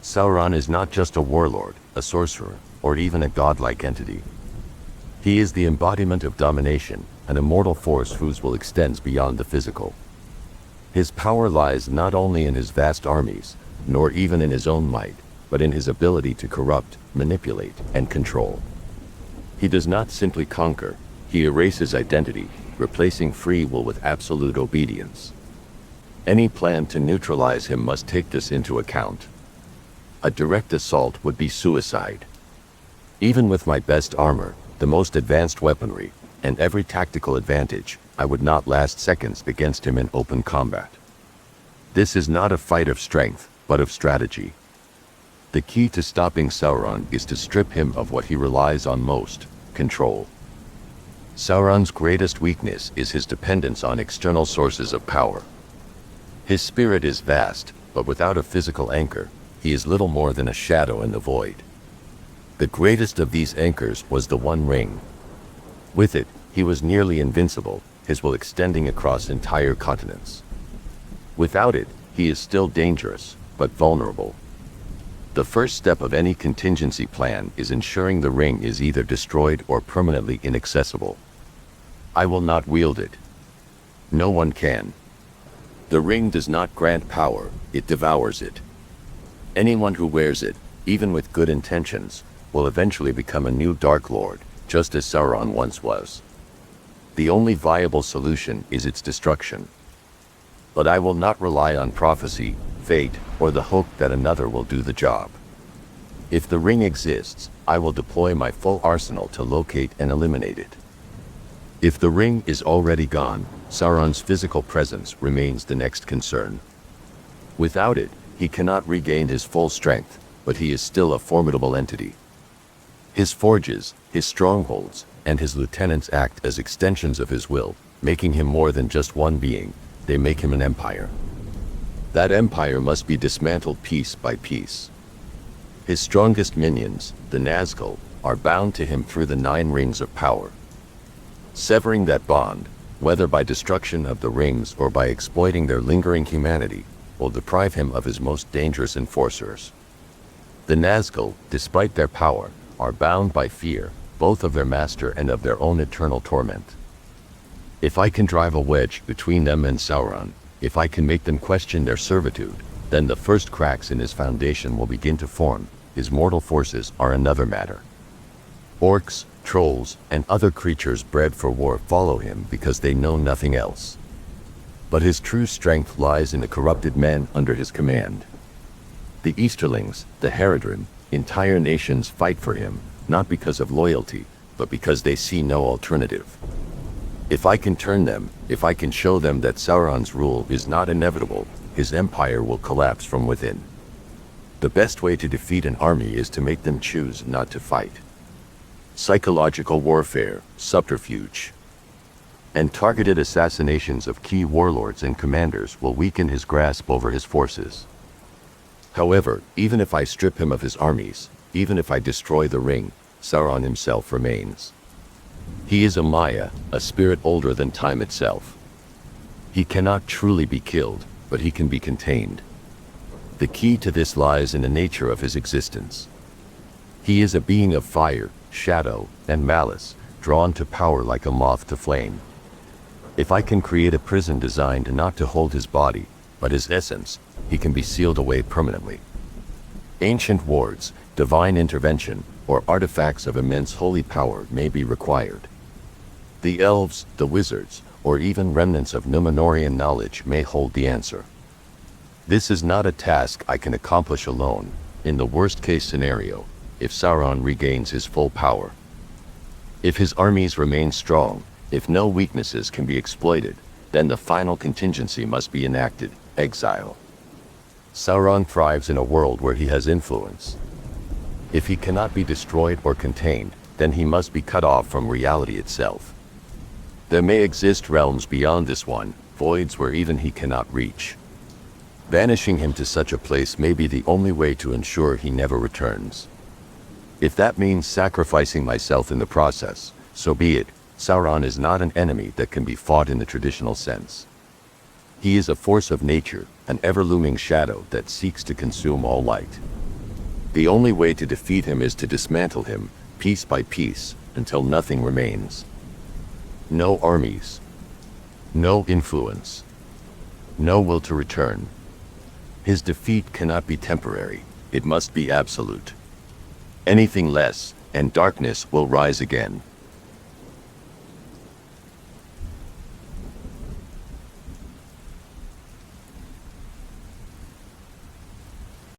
Sauron is not just a warlord, a sorcerer, or even a godlike entity. He is the embodiment of domination, an immortal force whose will extends beyond the physical. His power lies not only in his vast armies, nor even in his own might, but in his ability to corrupt, manipulate, and control. He does not simply conquer, he erases identity, replacing free will with absolute obedience. Any plan to neutralize him must take this into account. A direct assault would be suicide. Even with my best armor, the most advanced weaponry, and every tactical advantage, I would not last seconds against him in open combat. This is not a fight of strength, but of strategy. The key to stopping Sauron is to strip him of what he relies on most: control. Sauron's greatest weakness is his dependence on external sources of power. His spirit is vast, but without a physical anchor, he is little more than a shadow in the void. The greatest of these anchors was the One Ring. With it, he was nearly invincible, his will extending across entire continents. Without it, he is still dangerous, but vulnerable. The first step of any contingency plan is ensuring the ring is either destroyed or permanently inaccessible. I will not wield it. No one can. The ring does not grant power, it devours it. Anyone who wears it, even with good intentions, will eventually become a new Dark Lord, just as Sauron once was. The only viable solution is its destruction. But I will not rely on prophecy, fate, or the hope that another will do the job. If the ring exists, I will deploy my full arsenal to locate and eliminate it. If the ring is already gone, Sauron's physical presence remains the next concern. Without it, he cannot regain his full strength, but he is still a formidable entity. His forges, his strongholds, and his lieutenants act as extensions of his will, making him more than just one being. They make him an empire. That empire must be dismantled piece by piece. His strongest minions, the Nazgul, are bound to him through the 9 rings of power. Severing that bond, whether by destruction of the rings or by exploiting their lingering humanity, will deprive him of his most dangerous enforcers. The Nazgul, despite their power, are bound by fear, both of their master and of their own eternal torment. If I can drive a wedge between them and Sauron, if I can make them question their servitude, then the first cracks in his foundation will begin to form. His mortal forces are another matter. Orcs, trolls, and other creatures bred for war follow him because they know nothing else. But his true strength lies in the corrupted men under his command. The Easterlings, the Haradrim, entire nations fight for him, not because of loyalty, but because they see no alternative. If I can turn them, if I can show them that Sauron's rule is not inevitable, his empire will collapse from within. The best way to defeat an army is to make them choose not to fight. Psychological warfare, subterfuge, and targeted assassinations of key warlords and commanders will weaken his grasp over his forces. However, even if I strip him of his armies, even if I destroy the ring, Sauron himself remains. He is a Maya, a spirit older than time itself. He cannot truly be killed, but he can be contained. The key to this lies in the nature of his existence. He is a being of fire, shadow, and malice, drawn to power like a moth to flame. If I can create a prison designed not to hold his body, but his essence, he can be sealed away permanently. Ancient wards, divine intervention, or artifacts of immense holy power may be required. The elves, the wizards, or even remnants of Númenórean knowledge may hold the answer. This is not a task I can accomplish alone, in the worst-case scenario, if Sauron regains his full power. If his armies remain strong, if no weaknesses can be exploited, then the final contingency must be enacted: exile. Sauron thrives in a world where he has influence. If he cannot be destroyed or contained, then he must be cut off from reality itself. There may exist realms beyond this one, voids where even he cannot reach. Banishing him to such a place may be the only way to ensure he never returns. If that means sacrificing myself in the process, so be it. Sauron is not an enemy that can be fought in the traditional sense. He is a force of nature, an ever-looming shadow that seeks to consume all light. The only way to defeat him is to dismantle him, piece by piece, until nothing remains. No armies. No influence. No will to return. His defeat cannot be temporary, it must be absolute. Anything less, and darkness will rise again.